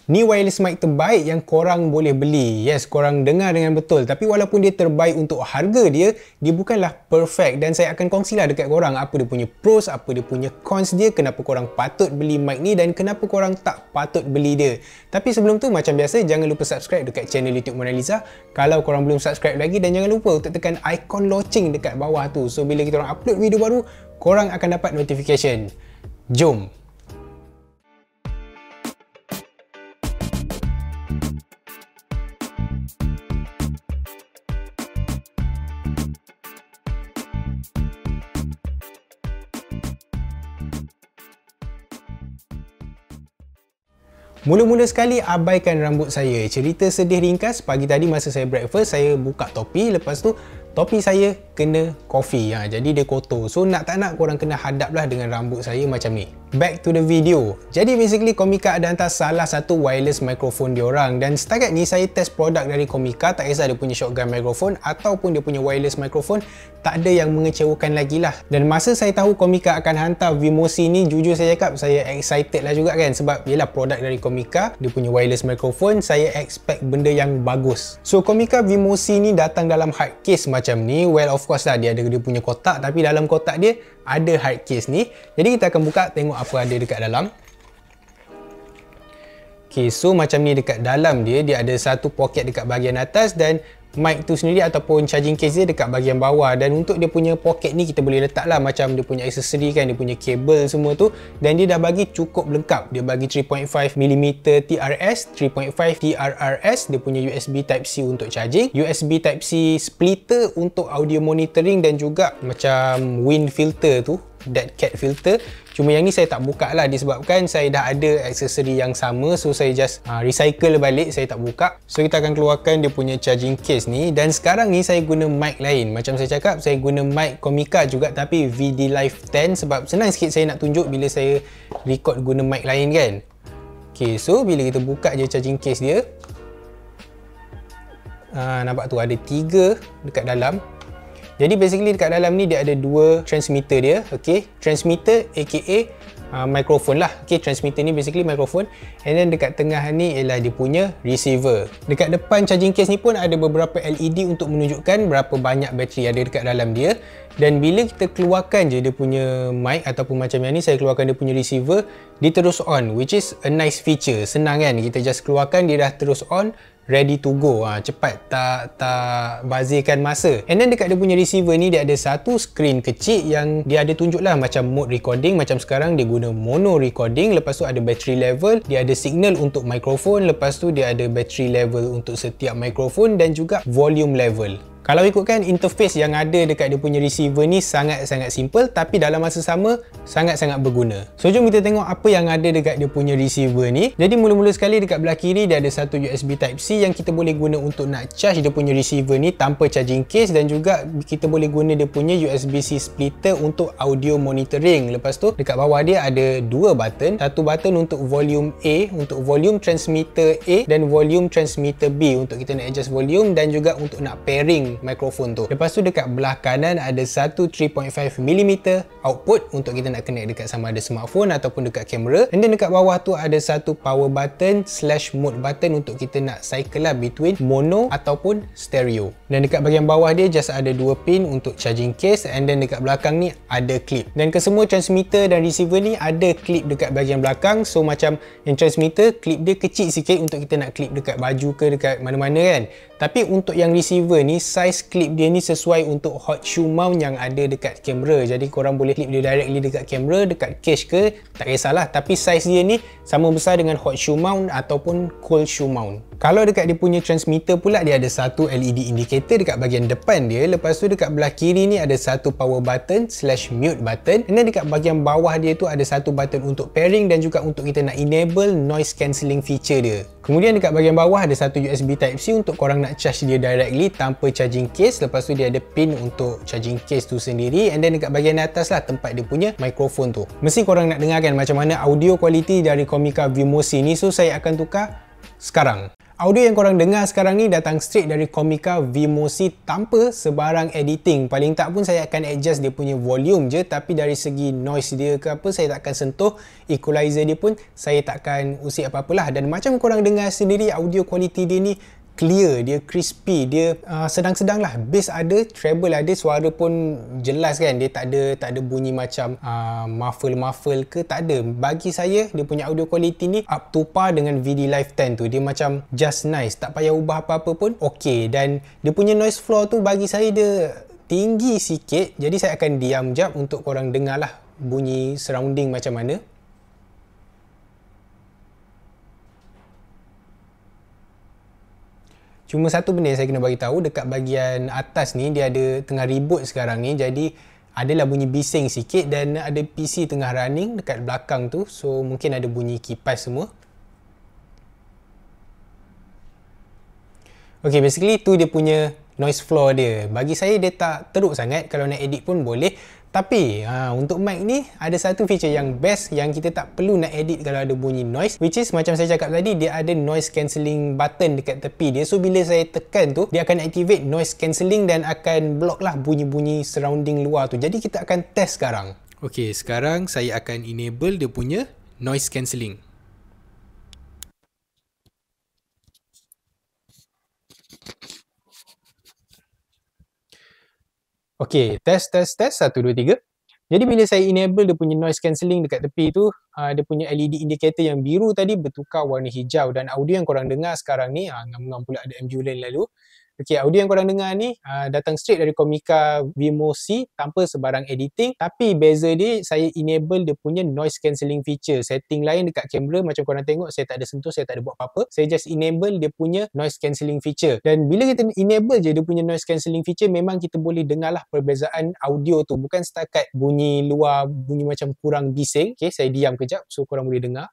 Ni wireless mic terbaik yang korang boleh beli. Yes, korang dengar dengan betul. Tapi walaupun dia terbaik untuk harga dia bukanlah perfect. Dan saya akan kongsilah dekat korang apa dia punya pros, apa dia punya cons dia, kenapa korang patut beli mic ni dan kenapa korang tak patut beli dia. Tapi sebelum tu, macam biasa, jangan lupa subscribe dekat channel YouTube Mona Lisa kalau korang belum subscribe lagi, dan jangan lupa untuk tekan ikon loceng dekat bawah tu. So, bila kita orang upload video baru, korang akan dapat notification. Jom! Mula-mula sekali, abaikan rambut saya. Cerita sedih ringkas, pagi tadi masa saya breakfast, saya buka topi. Lepas tu, topi saya kena coffee. Jadi dia kotor. So, nak tak nak korang kena hadaplah dengan rambut saya macam ni. Back to the video. Jadi basically, Comica ada hantar salah satu wireless microphone diorang. Dan setakat ni, saya test produk dari Comica. Tak kisah dia punya shotgun microphone ataupun dia punya wireless microphone, tak ada yang mengecewakan lagi lah. Dan masa saya tahu Comica akan hantar Vimosi ni, jujur saya cakap, saya excited lah juga kan. Sebab yelah, produk dari Comica, dia punya wireless microphone, saya expect benda yang bagus. So, Comica Vimosi ni datang dalam hard case macam ni. Well, of course lah, dia ada dia punya kotak, tapi dalam kotak dia ada hard case ni. Jadi kita akan buka, tengok apa ada dekat dalam. Okay, so macam ni dekat dalam dia ada satu poket dekat bahagian atas dan mic tu sendiri ataupun charging case dia dekat bahagian bawah. Dan untuk dia punya poket ni, kita boleh letak lah macam dia punya aksesori kan, dia punya kabel semua tu. Dan dia dah bagi cukup lengkap. Dia bagi 3.5mm TRS, 3.5 TRRS, dia punya USB Type-C untuk charging, USB Type-C splitter untuk audio monitoring, dan juga macam wind filter tu, dead cat filter. Cuma yang ni saya tak buka lah disebabkan saya dah ada aksesori yang sama. So saya just recycle balik, saya tak buka. So kita akan keluarkan dia punya charging case ni. Dan sekarang ni saya guna mic lain. Macam saya cakap, saya guna mic Comica juga, tapi VD Live 10. Sebab senang sikit saya nak tunjuk bila saya record guna mic lain kan. Okay, so bila kita buka je charging case dia, nampak tu ada 3 dekat dalam. Jadi basically dekat dalam ni dia ada 2 transmitter dia. Okay, transmitter aka microphone lah. Okay, transmitter ni basically microphone. And then dekat tengah ni ialah dia punya receiver. Dekat depan charging case ni pun ada beberapa LED untuk menunjukkan berapa banyak bateri ada dekat dalam dia. Dan bila kita keluarkan je dia punya mic ataupun macam yang ni, saya keluarkan dia punya receiver, dia terus on, which is a nice feature. Senang kan, kita just keluarkan dia dah terus on, ready to go. Cepat, tak bazirkan masa. And then dekat dia punya receiver ni, dia ada satu screen kecil yang dia ada tunjuk lah macam mode recording. Macam sekarang dia guna mono recording. Lepas tu ada battery level, dia ada signal untuk mikrofon. Lepas tu dia ada battery level untuk setiap mikrofon dan juga volume level. Kalau ikutkan interface yang ada dekat dia punya receiver ni sangat-sangat simple, tapi dalam masa sama sangat-sangat berguna. So jom kita tengok apa yang ada dekat dia punya receiver ni. Jadi mula-mula sekali dekat belah kiri dia ada satu USB Type-C yang kita boleh guna untuk nak charge dia punya receiver ni tanpa charging case, dan juga kita boleh guna dia punya USB-C splitter untuk audio monitoring. Lepas tu dekat bawah dia ada 2 button. Satu button untuk volume A, untuk volume transmitter A, dan volume transmitter B untuk kita nak adjust volume dan juga untuk nak pairing mikrofon tu. Lepas tu dekat belah kanan ada satu 3.5mm output untuk kita nak connect dekat sama ada smartphone ataupun dekat kamera. And then dekat bawah tu ada satu power button / mode button untuk kita nak cycle lah between mono ataupun stereo. Dan dekat bahagian bawah dia just ada 2 pin untuk charging case, and then dekat belakang ni ada clip. Dan kesemua transmitter dan receiver ni ada clip dekat bahagian belakang. So macam yang transmitter, clip dia kecil sikit untuk kita nak clip dekat baju ke dekat mana-mana kan. Tapi untuk yang receiver ni, size clip dia ni sesuai untuk hot shoe mount yang ada dekat kamera. Jadi korang boleh clip dia directly dekat kamera, dekat case ke, tak kisahlah. Tapi size dia ni sama besar dengan hot shoe mount ataupun cold shoe mount. Kalau dekat dia punya transmitter pula, dia ada satu LED indicator dekat bahagian depan dia. Lepas tu dekat belah kiri ni ada satu power button / mute button. Dan dekat bahagian bawah dia tu ada satu button untuk pairing dan juga untuk kita nak enable noise cancelling feature dia. Kemudian dekat bahagian bawah ada satu USB Type-C untuk korang nak charge dia directly tanpa charging case. Lepas tu dia ada pin untuk charging case tu sendiri. And then dekat bahagian atas lah tempat dia punya mikrofon tu. Mesti korang nak dengarkan macam mana audio quality dari Comica Vimosi ni. So saya akan tukar sekarang. Audio yang korang dengar sekarang ni datang straight dari Comica VMosi tanpa sebarang editing. Paling tak pun saya akan adjust dia punya volume je, tapi dari segi noise dia ke apa, saya takkan sentuh. Equalizer dia pun saya takkan usik apa-apalah. Dan macam korang dengar sendiri, audio quality dia ni clear, dia crispy, dia sedang-sedang lah. Bass ada, treble ada, suara pun jelas kan. Dia tak ada bunyi macam muffle ke, tak ada. Bagi saya dia punya audio quality ni up to par dengan VD Live 10 tu. Dia macam just nice, tak payah ubah apa-apa pun okey. Dan dia punya noise floor tu bagi saya dia tinggi sikit, jadi saya akan diam jap untuk korang dengar lah bunyi surrounding macam mana. Cuma satu benda yang saya kena bagi tahu, dekat bahagian atas ni dia ada tengah reboot sekarang ni, jadi adalah bunyi bising sikit dan ada PC tengah running dekat belakang tu, so mungkin ada bunyi kipas semua. Okay, basically tu dia punya noise floor dia. Bagi saya dia tak teruk sangat, kalau nak edit pun boleh. Tapi untuk mic ni ada satu feature yang best yang kita tak perlu nak edit kalau ada bunyi noise, which is macam saya cakap tadi, dia ada noise cancelling button dekat tepi dia. So bila saya tekan tu, dia akan activate noise cancelling dan akan block lah bunyi-bunyi surrounding luar tu. Jadi kita akan test sekarang. Okay, sekarang saya akan enable dia punya noise cancelling. Okay, test 1, 2, 3. Jadi bila saya enable dia punya noise cancelling dekat tepi tu, dia punya LED indicator yang biru tadi bertukar warna hijau, dan audio yang korang dengar sekarang ni, ngam-ngam pula ada MU lain lalu. Okay, audio yang korang dengar ni datang straight dari Comica VMosi tanpa sebarang editing, tapi beza dia saya enable dia punya noise cancelling feature. Setting lain dekat kamera macam korang tengok, saya tak ada sentuh, saya tak ada buat apa-apa. Saya just enable dia punya noise cancelling feature. Dan bila kita enable je dia punya noise cancelling feature, memang kita boleh dengar lah perbezaan audio tu. Bukan setakat bunyi luar, bunyi macam kurang bising. Okay, saya diam kejap so korang boleh dengar.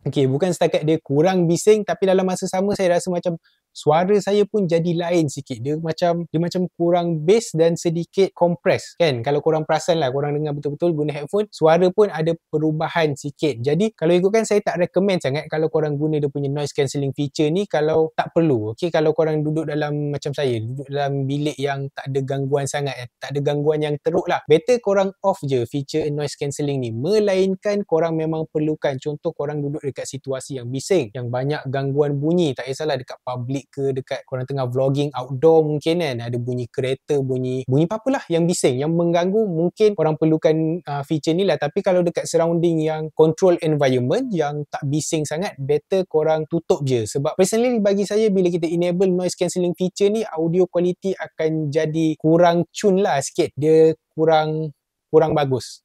Okay, bukan setakat dia kurang bising, tapi dalam masa sama saya rasa macam suara saya pun jadi lain sikit. Dia macam kurang bass dan sedikit compress kan. Kalau korang perasan lah, korang dengar betul-betul guna headphone, suara pun ada perubahan sikit. Jadi kalau ikutkan, saya tak recommend sangat kalau korang guna dia punya noise cancelling feature ni kalau tak perlu. Okay, kalau korang duduk dalam macam saya, duduk dalam bilik yang tak ada gangguan sangat, tak ada gangguan yang teruk lah, better korang off je feature noise cancelling ni. Melainkan korang memang perlukan, contoh korang duduk dekat situasi yang bising, yang banyak gangguan bunyi, tak kisahlah dekat public ke, dekat korang tengah vlogging outdoor mungkin kan, ada bunyi kereta, bunyi apa-apalah yang bising, yang mengganggu, mungkin korang perlukan feature ni lah. Tapi kalau dekat surrounding yang control environment, yang tak bising sangat, better korang tutup je. Sebab personally bagi saya, bila kita enable noise cancelling feature ni, audio quality akan jadi kurang tune lah sikit, dia kurang bagus.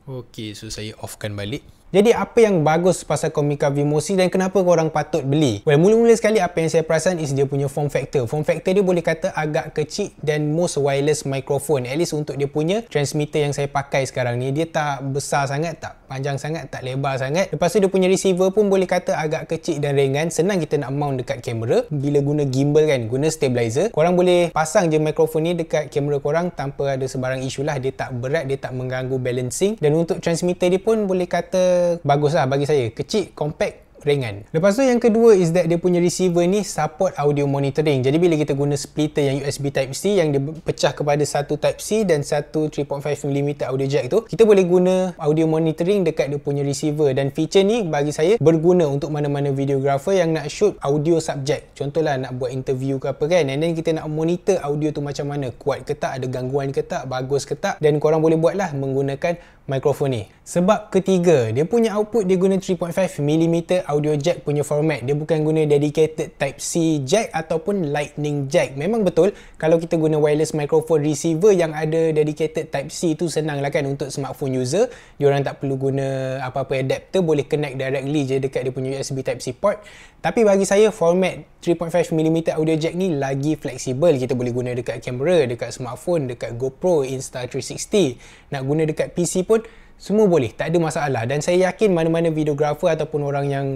Okay, so saya offkan balik. Jadi apa yang bagus pasal Comica VMosi dan kenapa korang patut beli? Well, mula-mula sekali apa yang saya perasan is dia punya form factor. Form factor dia boleh kata agak kecil dan most wireless microphone. At least untuk dia punya transmitter yang saya pakai sekarang ni, dia tak besar sangat, tak panjang sangat, tak lebar sangat. Lepas tu dia punya receiver pun boleh kata agak kecil dan ringan. Senang kita nak mount dekat kamera. Bila guna gimbal kan, guna stabilizer, korang boleh pasang je mikrofon ni dekat kamera korang tanpa ada sebarang isu lah. Dia tak berat, dia tak mengganggu balancing. Dan untuk transmitter dia pun boleh kata bagus lah bagi saya, kecil, compact, ringan. Lepas tu yang kedua is that dia punya receiver ni support audio monitoring. Jadi bila kita guna splitter yang USB Type-C yang dia pecah kepada satu Type-C dan satu 3.5mm audio jack tu, kita boleh guna audio monitoring dekat dia punya receiver. Dan feature ni bagi saya berguna untuk mana-mana videographer yang nak shoot audio subject. Contohlah nak buat interview ke apa kan, and then kita nak monitor audio tu macam mana, kuat ke tak, ada gangguan ke tak, bagus ke tak, dan korang boleh buat lah menggunakan mikrofon ni. Sebab ketiga, dia punya output dia guna 3.5mm audio jack punya format. Dia bukan guna dedicated Type-C jack ataupun lightning jack. Memang betul kalau kita guna wireless microphone receiver yang ada dedicated Type-C tu senang lah kan untuk smartphone user. Diorang tak perlu guna apa-apa adapter, boleh connect directly je dekat dia punya USB Type-C port. Tapi bagi saya format 3.5mm audio jack ni lagi fleksibel. Kita boleh guna dekat kamera, dekat smartphone, dekat GoPro, Insta360. Nak guna dekat PC pun semua boleh, tak ada masalah. Dan saya yakin mana-mana videographer ataupun orang yang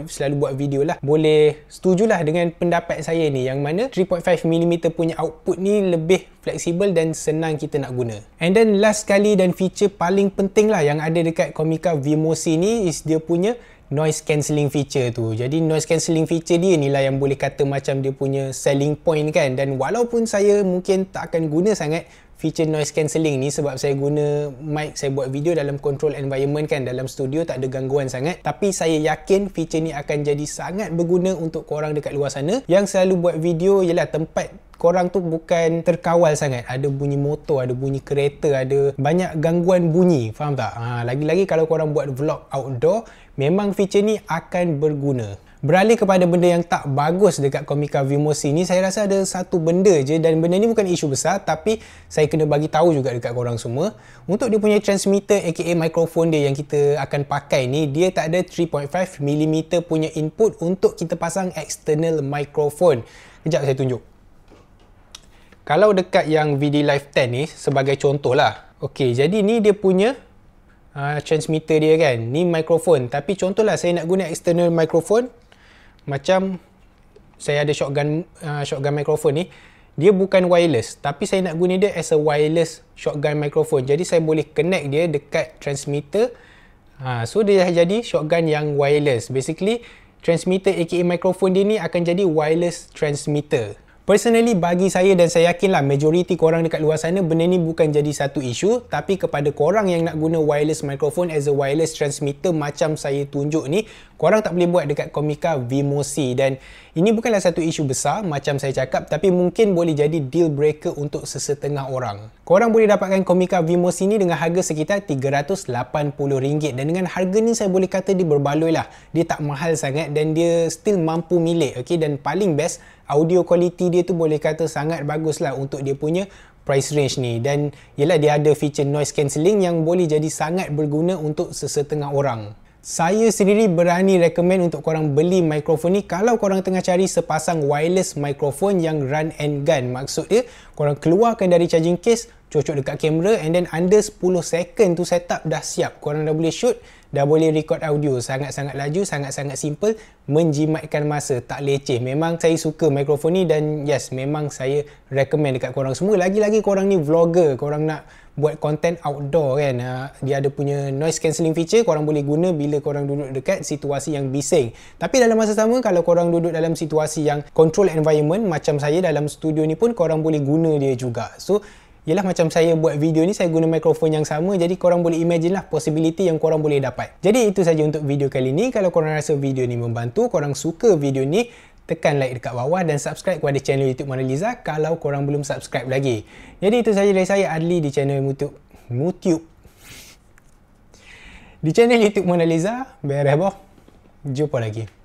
selalu buat video lah boleh setujulah dengan pendapat saya ni, yang mana 3.5mm punya output ni lebih fleksibel dan senang kita nak guna. And then last sekali dan feature paling penting lah yang ada dekat Comica VMosi ni is dia punya noise cancelling feature tu. Jadi noise cancelling feature dia ni lah yang boleh kata macam dia punya selling point kan. Dan walaupun saya mungkin tak akan guna sangat feature noise cancelling ni sebab saya guna mic, saya buat video dalam control environment kan, dalam studio tak ada gangguan sangat, tapi saya yakin feature ni akan jadi sangat berguna untuk korang dekat luar sana yang selalu buat video. Ialah tempat korang tu bukan terkawal sangat, ada bunyi motor, ada bunyi kereta, ada banyak gangguan bunyi, faham tak? Lagi-lagi kalau korang buat vlog outdoor, memang feature ni akan berguna. Beralih kepada benda yang tak bagus dekat Comica VMosi ni, saya rasa ada satu benda je, dan benda ni bukan isu besar tapi saya kena bagi tahu juga dekat korang semua. Untuk dia punya transmitter aka mikrofon dia yang kita akan pakai ni, dia tak ada 3.5mm punya input untuk kita pasang external microphone. Kejap saya tunjuk. Kalau dekat yang VD Live 10 ni sebagai contoh lah. Okey, jadi ni dia punya transmitter dia kan. Ni mikrofon, tapi contohlah saya nak guna external microphone. Macam saya ada shotgun microphone ni, dia bukan wireless tapi saya nak guna dia as a wireless shotgun microphone. Jadi saya boleh connect dia dekat transmitter. So dia jadi shotgun yang wireless. Basically transmitter aka microphone dia ni akan jadi wireless transmitter. Personally bagi saya, dan saya yakinlah majoriti korang dekat luar sana, benda ni bukan jadi satu isu. Tapi kepada korang yang nak guna wireless microphone as a wireless transmitter macam saya tunjuk ni, korang tak boleh buat dekat Comica VMosi. Dan ini bukanlah satu isu besar macam saya cakap, tapi mungkin boleh jadi deal breaker untuk sesetengah orang. Korang boleh dapatkan Comica VMosi ni dengan harga sekitar RM380. Dan dengan harga ni saya boleh kata dia berbaloi lah. Dia tak mahal sangat dan dia still mampu milik. Okay? Dan paling best, audio quality dia tu boleh kata sangat bagus lah untuk dia punya price range ni. Dan yelah, dia ada feature noise cancelling yang boleh jadi sangat berguna untuk sesetengah orang. Saya sendiri berani recommend untuk korang beli mikrofon ni kalau korang tengah cari sepasang wireless microphone yang run and gun. Maksud dia, korang keluarkan dari charging case, cocok dekat kamera, and then under 10 second tu setup dah siap. Korang dah boleh shoot, dah boleh record audio. Sangat-sangat laju, sangat-sangat simple, menjimatkan masa, tak leceh. Memang saya suka mikrofon ni dan yes, memang saya recommend dekat korang semua. Lagi-lagi korang ni vlogger, korang nak buat content outdoor kan, dia ada punya noise cancelling feature, korang boleh guna bila korang duduk dekat situasi yang bising. Tapi dalam masa sama, kalau korang duduk dalam situasi yang control environment macam saya dalam studio ni pun, korang boleh guna dia juga. So yelah, macam saya buat video ni, saya guna mikrofon yang sama, jadi korang boleh imagine lah possibility yang korang boleh dapat. Jadi itu saja untuk video kali ni. Kalau korang rasa video ni membantu, korang suka video ni, tekan like dekat bawah dan subscribe kepada channel YouTube Mona Lisa kalau korang belum subscribe lagi. Jadi itu saja dari saya, Adli, di channel YouTube di channel YouTube Mona Lisa. Bereh boh. Jumpa lagi.